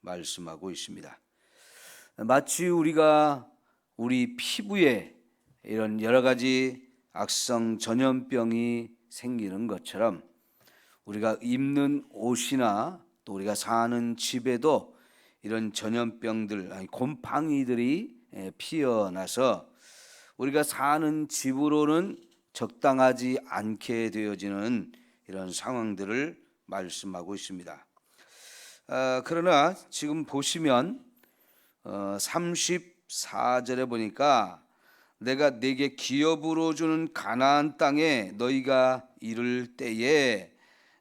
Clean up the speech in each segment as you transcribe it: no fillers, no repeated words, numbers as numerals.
말씀하고 있습니다. 마치 우리가 우리 피부에 이런 여러 가지 악성 전염병이 생기는 것처럼 우리가 입는 옷이나 또 우리가 사는 집에도 이런 전염병들, 곰팡이들이 피어나서 우리가 사는 집으로는 적당하지 않게 되어지는 이런 상황들을 말씀하고 있습니다. 그러나 지금 보시면 34절에 보니까 내가 네게 기업으로 주는 가나안 땅에 너희가 이를 때에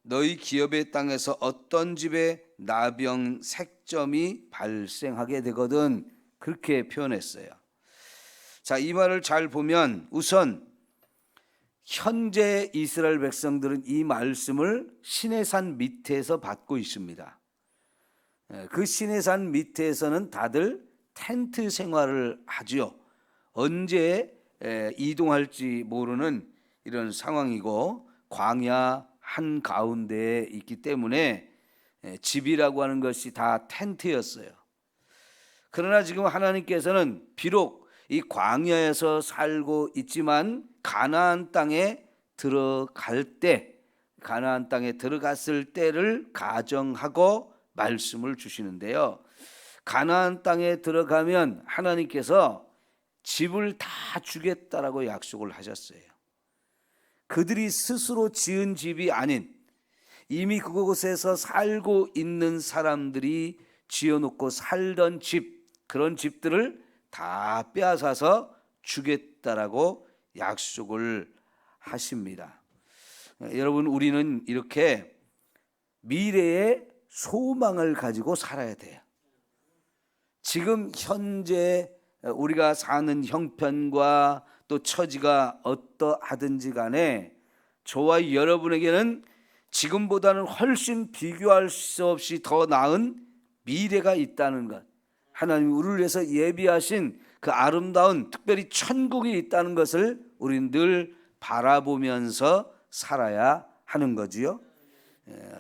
너희 기업의 땅에서 어떤 집에 나병 색점이 발생하게 되거든, 그렇게 표현했어요. 자, 이 말을 잘 보면 우선 현재 이스라엘 백성들은 이 말씀을 시내산 밑에서 받고 있습니다. 그 시내산 밑에서는 다들 텐트 생활을 하죠. 언제 이동할지 모르는 이런 상황이고 광야 한가운데에 있기 때문에 집이라고 하는 것이 다 텐트였어요. 그러나 지금 하나님께서는 비록 이 광야에서 살고 있지만 가나안 땅에 들어갈 때, 가나안 땅에 들어갔을 때를 가정하고 말씀을 주시는데요. 가나안 땅에 들어가면 하나님께서 집을 다 주겠다라고 약속을 하셨어요. 그들이 스스로 지은 집이 아닌 이미 그곳에서 살고 있는 사람들이 지어놓고 살던 집, 그런 집들을 다 빼앗아서 주겠다라고 약속을 하십니다. 여러분, 우리는 이렇게 미래의 소망을 가지고 살아야 돼요. 지금 현재 우리가 사는 형편과 또 처지가 어떠하든지 간에 저와 여러분에게는 지금보다는 훨씬 비교할 수 없이 더 나은 미래가 있다는 것, 하나님이 우리를 위해서 예비하신 그 아름다운 특별히 천국이 있다는 것을 우리는 늘 바라보면서 살아야 하는 거지요.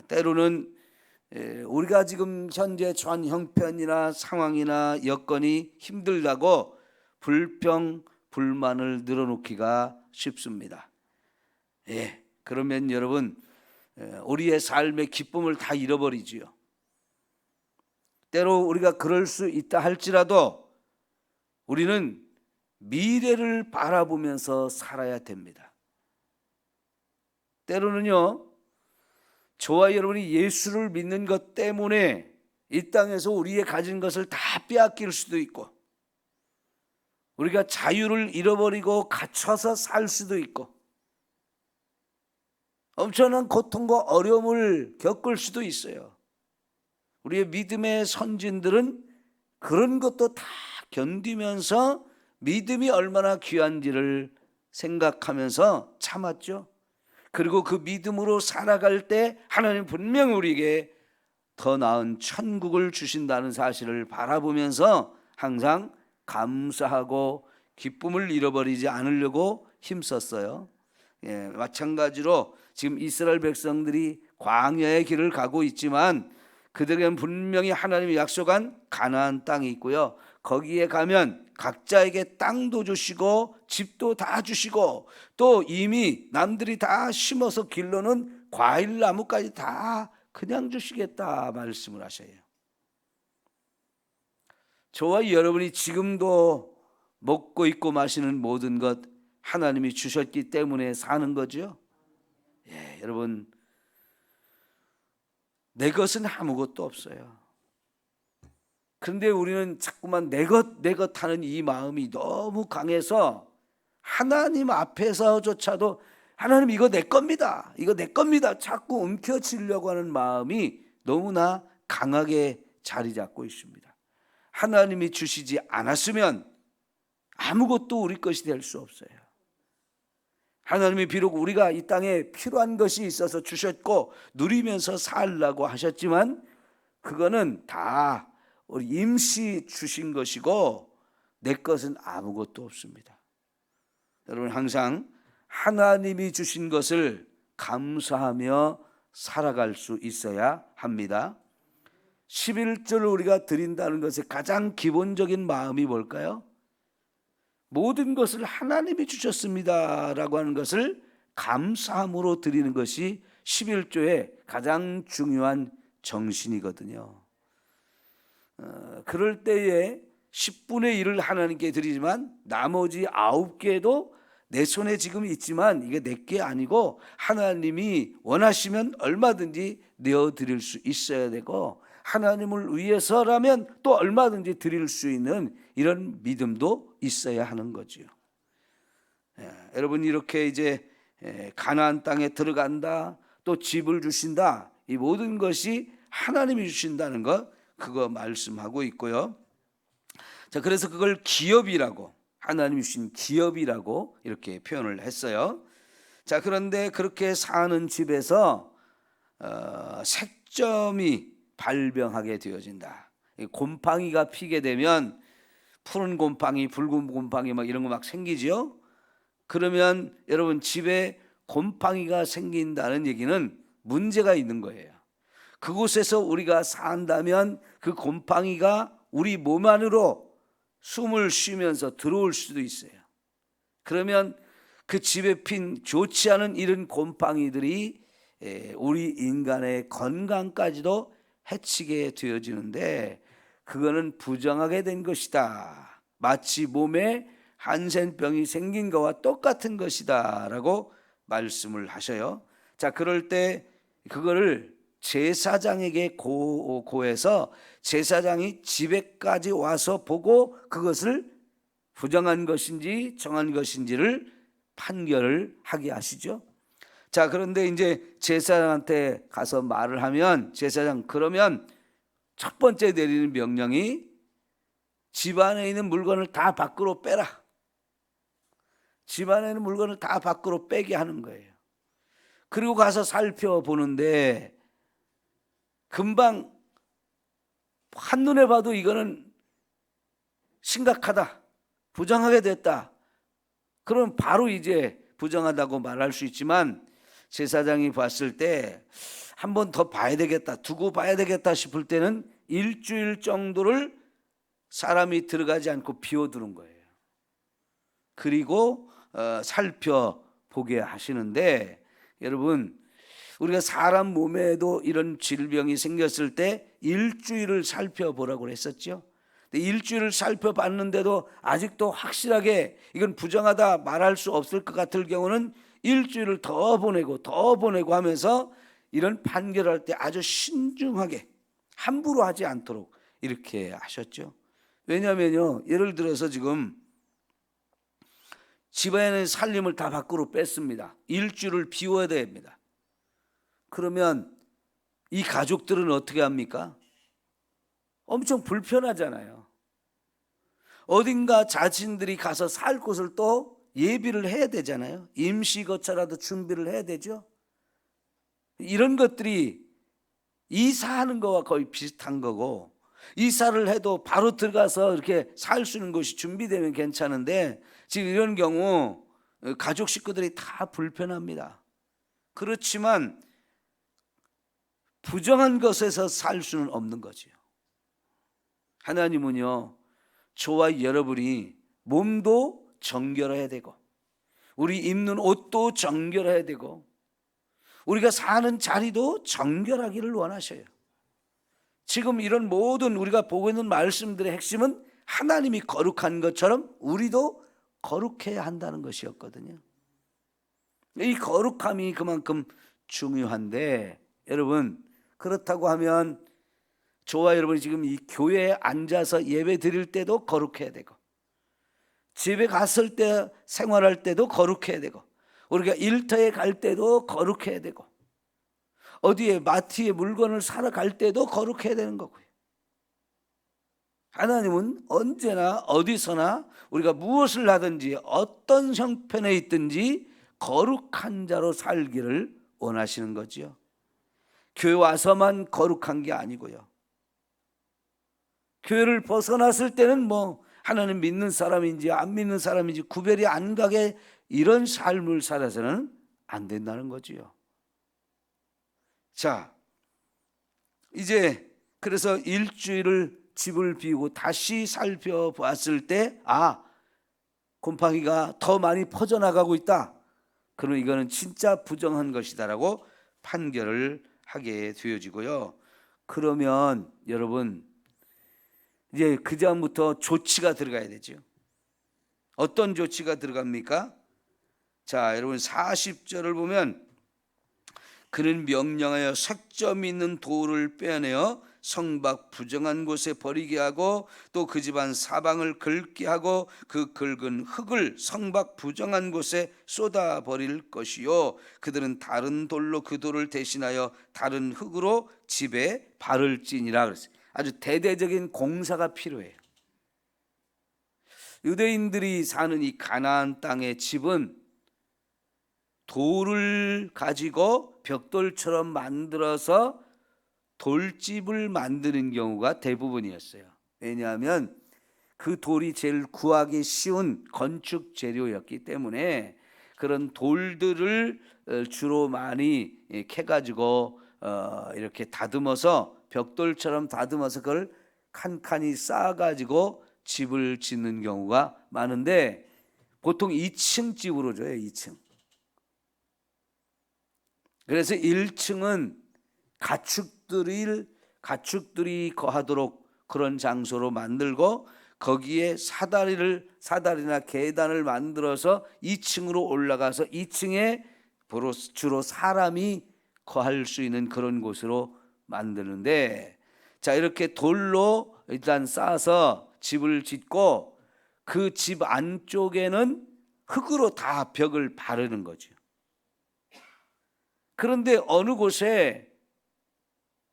때로는 우리가 지금 현재 처한 형편이나 상황이나 여건이 힘들다고 불평, 불만을 늘어놓기가 쉽습니다. 그러면 여러분, 우리의 삶의 기쁨을 다 잃어버리지요. 때로 우리가 그럴 수 있다 할지라도 우리는 미래를 바라보면서 살아야 됩니다. 때로는요, 저와 여러분이 예수를 믿는 것 때문에 이 땅에서 우리의 가진 것을 다 빼앗길 수도 있고, 우리가 자유를 잃어버리고 갇혀서 살 수도 있고, 엄청난 고통과 어려움을 겪을 수도 있어요. 우리의 믿음의 선진들은 그런 것도 다 견디면서 믿음이 얼마나 귀한지를 생각하면서 참았죠. 그리고 그 믿음으로 살아갈 때 하나님 분명 우리에게 더 나은 천국을 주신다는 사실을 바라보면서 항상 감사하고 기쁨을 잃어버리지 않으려고 힘썼어요. 마찬가지로 지금 이스라엘 백성들이 광야의 길을 가고 있지만 그들에게는 분명히 하나님이 약속한 가나안 땅이 있고요. 거기에 가면 각자에게 땅도 주시고 집도 다 주시고 또 이미 남들이 다 심어서 길러놓은 과일 나무까지 다 그냥 주시겠다 말씀을 하셔요. 저와 여러분이 지금도 먹고 입고 마시는 모든 것 하나님이 주셨기 때문에 사는 거죠. 여러분, 내 것은 아무것도 없어요. 그런데 우리는 자꾸만 내 것 하는 이 마음이 너무 강해서 하나님 앞에서조차도 하나님 이거 내 겁니다, 이거 내 겁니다 자꾸 움켜쥐려고 하는 마음이 너무나 강하게 자리 잡고 있습니다. 하나님이 주시지 않았으면 아무것도 우리 것이 될 수 없어요. 하나님이 비록 우리가 이 땅에 필요한 것이 있어서 주셨고 누리면서 살라고 하셨지만 그거는 다 우리 임시 주신 것이고 내 것은 아무것도 없습니다. 여러분, 항상 하나님이 주신 것을 감사하며 살아갈 수 있어야 합니다. 11조를 우리가 드린다는 것의 가장 기본적인 마음이 뭘까요? 모든 것을 하나님이 주셨습니다라고 하는 것을 감사함으로 드리는 것이 11조의 가장 중요한 정신이거든요. 그럴 때에 10분의 1을 하나님께 드리지만 나머지 9개도 내 손에 지금 있지만 이게 내게 아니고 하나님이 원하시면 얼마든지 내어드릴 수 있어야 되고, 하나님을 위해서라면 또 얼마든지 드릴 수 있는 이런 믿음도 있어야 하는 거지요. 여러분, 이렇게 이제 가나안 땅에 들어간다, 또 집을 주신다, 이 모든 것이 하나님이 주신다는 것, 그거 말씀하고 있고요. 자, 그래서 그걸 기업이라고, 하나님이 주신 기업이라고 이렇게 표현을 했어요. 자, 그런데 그렇게 사는 집에서 색점이 발병하게 되어진다. 곰팡이가 피게 되면 푸른 곰팡이, 붉은 곰팡이 막 이런 거 막 생기지요. 그러면 여러분, 집에 곰팡이가 생긴다는 얘기는 문제가 있는 거예요. 그곳에서 우리가 산다면 그 곰팡이가 우리 몸 안으로 숨을 쉬면서 들어올 수도 있어요. 그러면 그 집에 핀 좋지 않은 이런 곰팡이들이 우리 인간의 건강까지도 해치게 되어지는데, 그거는 부정하게 된 것이다. 마치 몸에 한센병이 생긴 것과 똑같은 것이다 라고 말씀을 하셔요. 자, 그럴 때 그거를 제사장에게 고해서 제사장이 집에까지 와서 보고 그것을 부정한 것인지 정한 것인지를 판결을 하게 하시죠. 자, 그런데 이제 제사장한테 가서 말을 하면 제사장, 그러면 첫 번째 내리는 명령이 집 안에 있는 물건을 다 밖으로 빼라. 집 안에 있는 물건을 다 밖으로 빼게 하는 거예요. 그리고 가서 살펴보는데 금방 한눈에 봐도 이거는 심각하다, 부정하게 됐다. 그럼 바로 이제 부정하다고 말할 수 있지만, 제사장이 봤을 때 한 번 더 봐야 되겠다, 두고 봐야 되겠다 싶을 때는 일주일 정도를 사람이 들어가지 않고 비워두는 거예요. 그리고 살펴보게 하시는데, 여러분, 우리가 사람 몸에도 이런 질병이 생겼을 때 일주일을 살펴보라고 했었죠. 일주일을 살펴봤는데도 아직도 확실하게 이건 부정하다 말할 수 없을 것 같을 경우는 일주일을 더 보내고 하면서 이런 판결할 때 아주 신중하게 함부로 하지 않도록 이렇게 하셨죠. 왜냐하면요, 예를 들어서 지금 집안의 살림을 다 밖으로 뺐습니다. 일주일을 비워야 됩니다. 그러면 이 가족들은 어떻게 합니까? 엄청 불편하잖아요. 어딘가 자신들이 가서 살 곳을 또 예비를 해야 되잖아요. 임시거처라도 준비를 해야 되죠. 이런 것들이 이사하는 거와 거의 비슷한 거고, 이사를 해도 바로 들어가서 이렇게 살 수 있는 곳이 준비되면 괜찮은데, 지금 이런 경우 가족 식구들이 다 불편합니다. 그렇지만 부정한 것에서 살 수는 없는 거죠. 하나님은요, 저와 여러분이 몸도 정결해야 되고, 우리 입는 옷도 정결해야 되고, 우리가 사는 자리도 정결하기를 원하셔요. 지금 이런 모든 우리가 보고 있는 말씀들의 핵심은 하나님이 거룩한 것처럼 우리도 거룩해야 한다는 것이었거든요. 이 거룩함이 그만큼 중요한데, 여러분, 그렇다고 하면 저와 여러분이 지금 이 교회에 앉아서 예배 드릴 때도 거룩해야 되고, 집에 갔을 때 생활할 때도 거룩해야 되고, 우리가 일터에 갈 때도 거룩해야 되고, 어디에 마트에 물건을 사러 갈 때도 거룩해야 되는 거고요. 하나님은 언제나 어디서나 우리가 무엇을 하든지 어떤 형편에 있든지 거룩한 자로 살기를 원하시는 거지요. 교회 와서만 거룩한 게 아니고요. 교회를 벗어났을 때는 뭐 하나님 믿는 사람인지 안 믿는 사람인지 구별이 안 가게 이런 삶을 살아서는 안 된다는 거지요. 자, 이제 그래서 일주일을 집을 비우고 다시 살펴봤을 때 곰팡이가 더 많이 퍼져나가고 있다. 그럼 이거는 진짜 부정한 것이다라고 판결을 하게 되어지고요. 그러면 여러분 이제 그 다음부터 조치가 들어가야 되죠. 어떤 조치가 들어갑니까? 자, 여러분 40절을 보면 그는 명령하여 색점 있는 돌을 빼내어 성 밖 부정한 곳에 버리게 하고 또 그 집안 사방을 긁게 하고 그 긁은 흙을 성 밖 부정한 곳에 쏟아 버릴 것이요 그들은 다른 돌로 그 돌을 대신하여 다른 흙으로 집에 바를지니라 그랬어요. 아주 대대적인 공사가 필요해요. 유대인들이 사는 이 가나안 땅의 집은 돌을 가지고 벽돌처럼 만들어서 돌집을 만드는 경우가 대부분이었어요. 왜냐하면 그 돌이 제일 구하기 쉬운 건축 재료였기 때문에 그런 돌들을 주로 많이 캐가지고 이렇게 다듬어서 벽돌처럼 다듬어서 그걸 칸칸이 쌓아가지고 집을 짓는 경우가 많은데 보통 2층 집으로 줘요. 2층. 그래서 1층은 가축들이 거하도록 그런 장소로 만들고 거기에 사다리나 계단을 만들어서 2층으로 올라가서 2층에 주로 사람이 거할 수 있는 그런 곳으로 만드는데, 자, 이렇게 돌로 일단 쌓아서 집을 짓고 그 집 안쪽에는 흙으로 다 벽을 바르는 거죠. 그런데 어느 곳에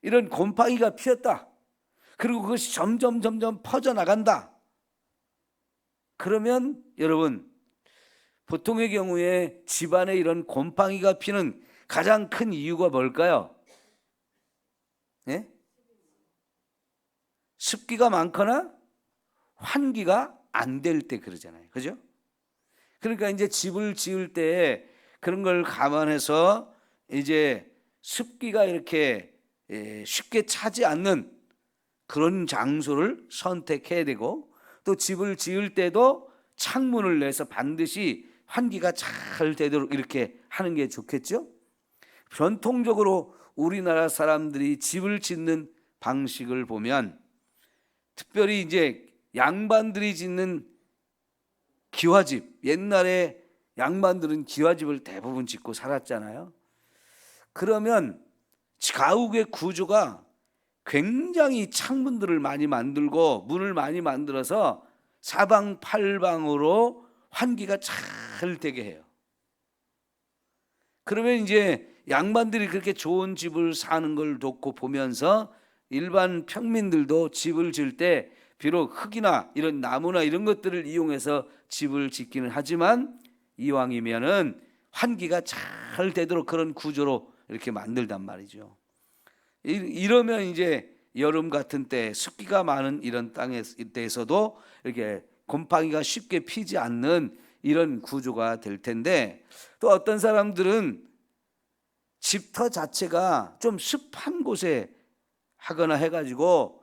이런 곰팡이가 피었다. 그리고 그것이 점점 퍼져나간다. 그러면 여러분, 보통의 경우에 집안에 이런 곰팡이가 피는 가장 큰 이유가 뭘까요? 예? 습기가 많거나 환기가 안 될 때 그러잖아요. 그죠? 그러니까 이제 집을 지을 때 그런 걸 감안해서 이제 습기가 이렇게 쉽게 차지 않는 그런 장소를 선택해야 되고, 또 집을 지을 때도 창문을 내서 반드시 환기가 잘 되도록 이렇게 하는 게 좋겠죠. 전통적으로 우리나라 사람들이 집을 짓는 방식을 보면 특별히 이제 양반들이 짓는 기와집, 옛날에 양반들은 기와집을 대부분 짓고 살았잖아요. 그러면 가옥의 구조가 굉장히 창문들을 많이 만들고 문을 많이 만들어서 사방팔방으로 환기가 잘 되게 해요. 그러면 이제 양반들이 그렇게 좋은 집을 사는 걸 놓고 보면서 일반 평민들도 집을 지을 때 비록 흙이나 이런 나무나 이런 것들을 이용해서 집을 짓기는 하지만 이왕이면은 환기가 잘 되도록 그런 구조로 이렇게 만들단 말이죠. 이러면 이제 여름 같은 때 습기가 많은 이런 땅에서도 이렇게 곰팡이가 쉽게 피지 않는 이런 구조가 될 텐데, 또 어떤 사람들은 집터 자체가 좀 습한 곳에 하거나 해가지고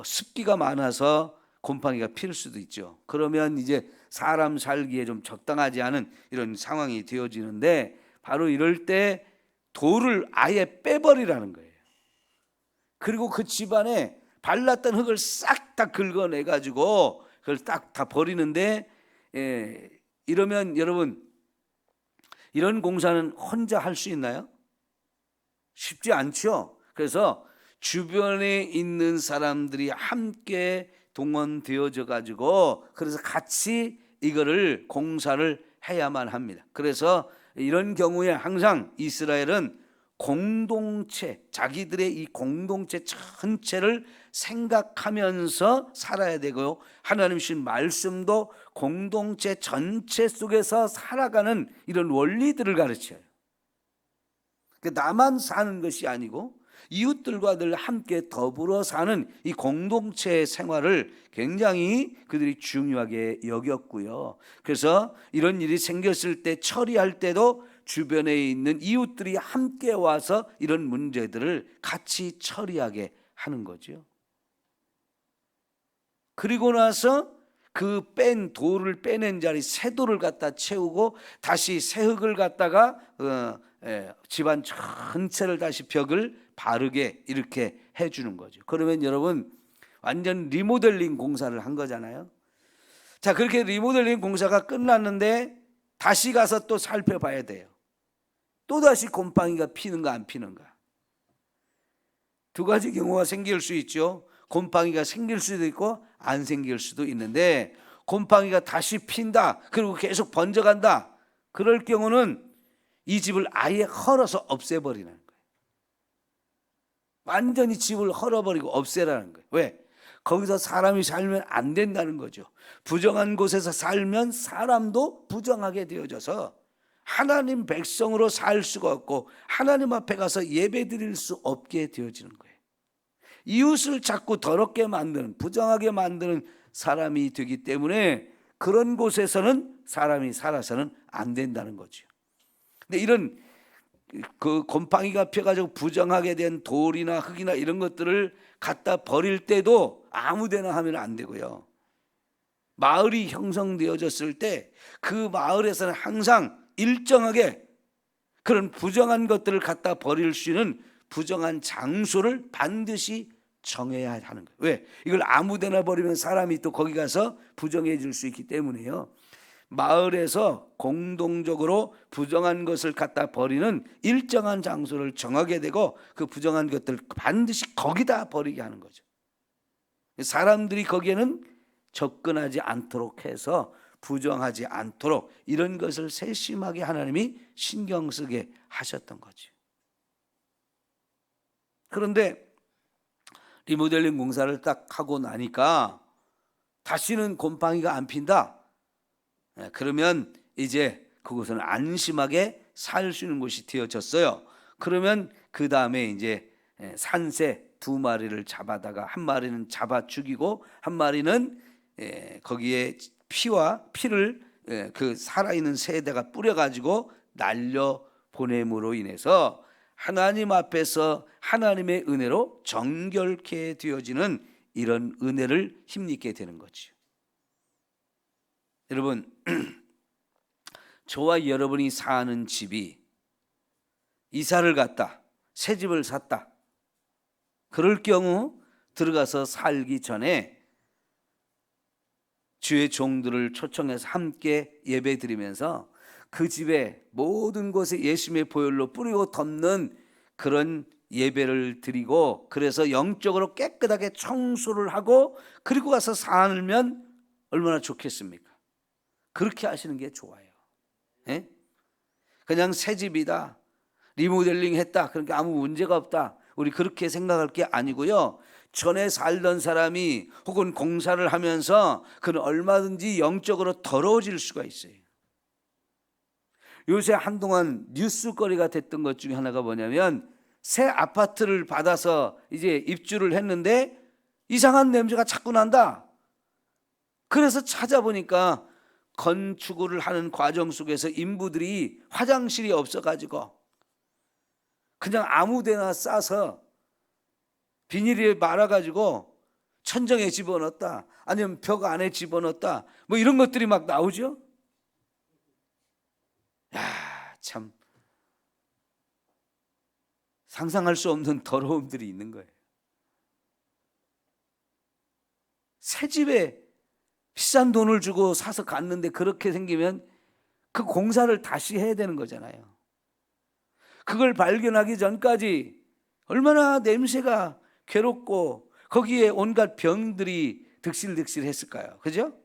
습기가 많아서 곰팡이가 필 수도 있죠. 그러면 이제 사람 살기에 좀 적당하지 않은 이런 상황이 되어지는데, 바로 이럴 때 돌을 아예 빼버리라는 거예요. 그리고 그 집안에 발랐던 흙을 싹 다 긁어내가지고 그걸 딱 다 버리는데, 이러면 여러분, 이런 공사는 혼자 할 수 있나요? 쉽지 않죠. 그래서 주변에 있는 사람들이 함께 동원되어져 가지고 그래서 같이 이거를 공사를 해야만 합니다. 그래서 이런 경우에 항상 이스라엘은 공동체, 자기들의 이 공동체 전체를 생각하면서 살아야 되고요, 하나님 주신 말씀도 공동체 전체 속에서 살아가는 이런 원리들을 가르쳐요. 나만 사는 것이 아니고 이웃들과 늘 함께 더불어 사는 이 공동체 생활을 굉장히 그들이 중요하게 여겼고요. 그래서 이런 일이 생겼을 때 처리할 때도 주변에 있는 이웃들이 함께 와서 이런 문제들을 같이 처리하게 하는 거죠. 그리고 나서 그 뺀 돌을 빼낸 자리 새 돌을 갖다 채우고 다시 새 흙을 갖다가 집안 전체를 다시 벽을 바르게 이렇게 해주는 거죠. 그러면 여러분 완전 리모델링 공사를 한 거잖아요. 자, 그렇게 리모델링 공사가 끝났는데 다시 가서 또 살펴봐야 돼요. 또다시 곰팡이가 피는가 안 피는가. 두 가지 경우가 생길 수 있죠. 곰팡이가 생길 수도 있고 안 생길 수도 있는데, 곰팡이가 다시 핀다, 그리고 계속 번져간다, 그럴 경우는 이 집을 아예 헐어서 없애버리는 거예요. 완전히 집을 헐어버리고 없애라는 거예요. 왜? 거기서 사람이 살면 안 된다는 거죠. 부정한 곳에서 살면 사람도 부정하게 되어져서 하나님 백성으로 살 수가 없고 하나님 앞에 가서 예배 드릴 수 없게 되어지는 거예요. 이웃을 자꾸 더럽게 만드는, 부정하게 만드는 사람이 되기 때문에 그런 곳에서는 사람이 살아서는 안 된다는 거죠. 근데 이런 그 곰팡이가 펴가지고 부정하게 된 돌이나 흙이나 이런 것들을 갖다 버릴 때도 아무데나 하면 안 되고요. 마을이 형성되어졌을 때 그 마을에서는 항상 일정하게 그런 부정한 것들을 갖다 버릴 수 있는 부정한 장소를 반드시 정해야 하는 거예요. 왜? 이걸 아무데나 버리면 사람이 또 거기 가서 부정해질 수 있기 때문에요. 마을에서 공동적으로 부정한 것을 갖다 버리는 일정한 장소를 정하게 되고 그 부정한 것들을 반드시 거기다 버리게 하는 거죠. 사람들이 거기에는 접근하지 않도록 해서 부정하지 않도록 이런 것을 세심하게 하나님이 신경 쓰게 하셨던 거죠. 그런데 리모델링 공사를 딱 하고 나니까 다시는 곰팡이가 안 핀다. 그러면 이제 그곳은 안심하게 살 수 있는 곳이 되어졌어요. 그러면 그 다음에 이제 산새 2마리를 잡아다가 한 마리는 잡아 죽이고 한 마리는 거기에 피를 그 살아있는 새에다가 뿌려가지고 날려 보냄으로 인해서 하나님 앞에서 하나님의 은혜로 정결케 되어지는 이런 은혜를 힘입게 되는 거죠. 여러분, 저와 여러분이 사는 집이 이사를 갔다, 새 집을 샀다, 그럴 경우 들어가서 살기 전에 주의 종들을 초청해서 함께 예배 드리면서 그 집의 모든 곳에 예수님의 보혈로 뿌리고 덮는 그런 예배를 드리고, 그래서 영적으로 깨끗하게 청소를 하고 그리고 가서 살면 얼마나 좋겠습니까? 그렇게 하시는 게 좋아요. 그냥 새 집이다, 리모델링 했다, 그러니까 아무 문제가 없다, 우리 그렇게 생각할 게 아니고요. 전에 살던 사람이 혹은 공사를 하면서 그는 얼마든지 영적으로 더러워질 수가 있어요. 요새 한동안 뉴스거리가 됐던 것 중에 하나가 뭐냐면, 새 아파트를 받아서 이제 입주를 했는데 이상한 냄새가 자꾸 난다. 그래서 찾아보니까 건축을 하는 과정 속에서 인부들이 화장실이 없어가지고 그냥 아무데나 싸서 비닐에 말아가지고 천정에 집어넣었다, 아니면 벽 안에 집어넣었다, 뭐 이런 것들이 막 나오죠. 야, 참 상상할 수 없는 더러움들이 있는 거예요. 새 집에 비싼 돈을 주고 사서 갔는데 그렇게 생기면 그 공사를 다시 해야 되는 거잖아요. 그걸 발견하기 전까지 얼마나 냄새가 괴롭고 거기에 온갖 병들이 득실득실 했을까요? 그죠?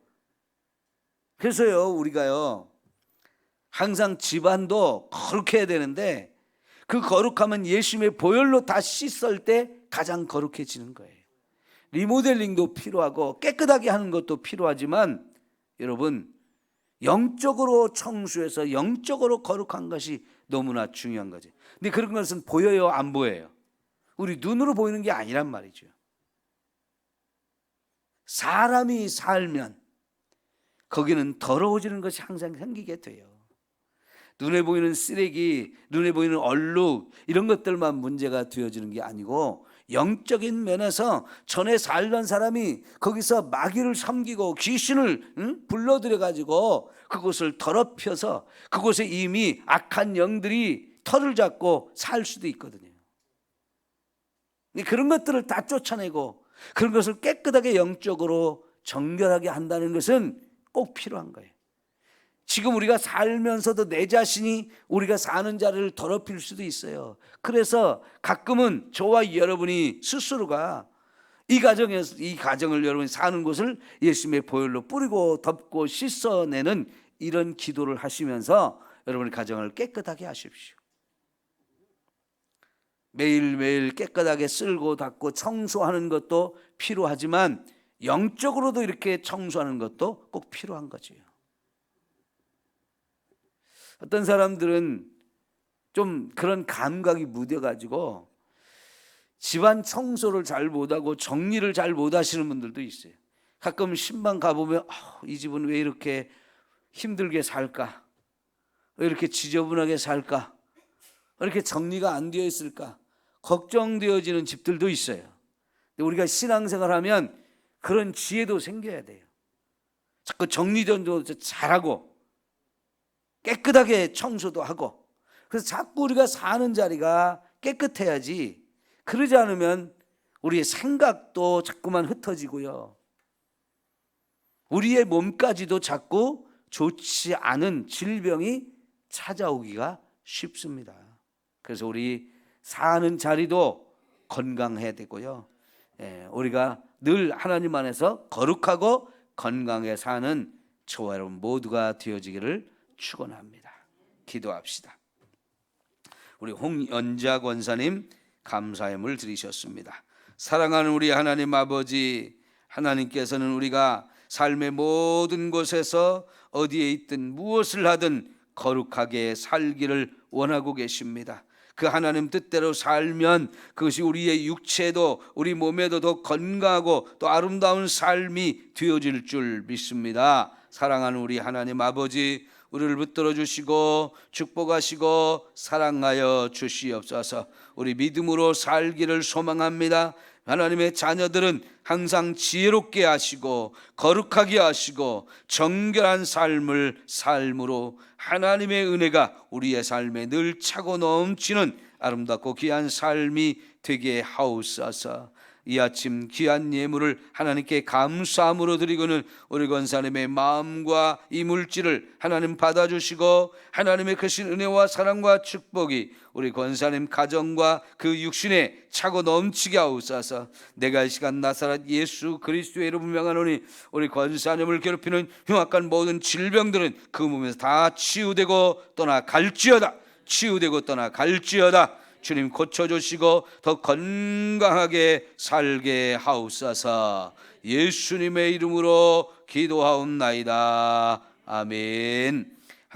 그래서요, 우리가요 항상 집안도 거룩해야 되는데 그 거룩함은 예수님의 보혈로 다 씻을 때 가장 거룩해지는 거예요. 리모델링도 필요하고 깨끗하게 하는 것도 필요하지만 여러분, 영적으로 청소해서 영적으로 거룩한 것이 너무나 중요한 거죠. 근데 그런 것은 보여요, 안 보여요? 우리 눈으로 보이는 게 아니란 말이죠. 사람이 살면 거기는 더러워지는 것이 항상 생기게 돼요. 눈에 보이는 쓰레기, 눈에 보이는 얼룩, 이런 것들만 문제가 되어지는 게 아니고 영적인 면에서 전에 살던 사람이 거기서 마귀를 섬기고 귀신을 불러들여 가지고 그곳을 더럽혀서 그곳에 이미 악한 영들이 털을 잡고 살 수도 있거든요. 그런 것들을 다 쫓아내고 그런 것을 깨끗하게 영적으로 정결하게 한다는 것은 꼭 필요한 거예요. 지금 우리가 살면서도 내 자신이 우리가 사는 자리를 더럽힐 수도 있어요. 그래서 가끔은 저와 여러분이 스스로가 이 가정을 여러분이 사는 곳을 예수님의 보혈로 뿌리고 덮고 씻어내는 이런 기도를 하시면서 여러분의 가정을 깨끗하게 하십시오. 매일매일 깨끗하게 쓸고 닦고 청소하는 것도 필요하지만 영적으로도 이렇게 청소하는 것도 꼭 필요한 거지요. 어떤 사람들은 좀 그런 감각이 묻어가지고 집안 청소를 잘 못하고 정리를 잘 못하시는 분들도 있어요. 가끔 신방 가보면 이 집은 왜 이렇게 힘들게 살까? 왜 이렇게 지저분하게 살까? 왜 이렇게 정리가 안 되어 있을까? 걱정되어지는 집들도 있어요. 근데 우리가 신앙생활하면 그런 지혜도 생겨야 돼요. 자꾸 정리도 잘하고 깨끗하게 청소도 하고, 그래서 자꾸 우리가 사는 자리가 깨끗해야지. 그러지 않으면 우리의 생각도 자꾸만 흩어지고요, 우리의 몸까지도 자꾸 좋지 않은 질병이 찾아오기가 쉽습니다. 그래서 우리 사는 자리도 건강해야 되고요, 우리가 늘 하나님 안에서 거룩하고 건강하게 사는 저와 여러분 모두가 되어지기를 축원합니다. 기도합시다. 우리 홍연자 권사님 감사함을 드리셨습니다. 사랑하는 우리 하나님 아버지, 하나님께서는 우리가 삶의 모든 곳에서 어디에 있든 무엇을 하든 거룩하게 살기를 원하고 계십니다. 그 하나님 뜻대로 살면 그것이 우리의 육체도 우리 몸에도 더 건강하고 또 아름다운 삶이 되어질 줄 믿습니다. 사랑하는 우리 하나님 아버지, 우리를 붙들어 주시고 축복하시고 사랑하여 주시옵소서. 우리 믿음으로 살기를 소망합니다. 하나님의 자녀들은 항상 지혜롭게 하시고 거룩하게 하시고 정결한 삶으로 하나님의 은혜가 우리의 삶에 늘 차고 넘치는 아름답고 귀한 삶이 되게 하옵소서. 이 아침 귀한 예물을 하나님께 감사함으로 드리고는 우리 권사님의 마음과 이 물질을 하나님 받아주시고 하나님의 크신 은혜와 사랑과 축복이 우리 권사님 가정과 그 육신에 차고 넘치게 하옵소서. 내가 이 시간 나사렛 예수 그리스도의 이름으로 명하노니 우리 권사님을 괴롭히는 흉악한 모든 질병들은 그 몸에서 다 치유되고 떠나갈지어다. 치유되고 떠나갈지어다. 주님 고쳐주시고 더 건강하게 살게 하옵소서. 예수님의 이름으로 기도하옵나이다. 아멘.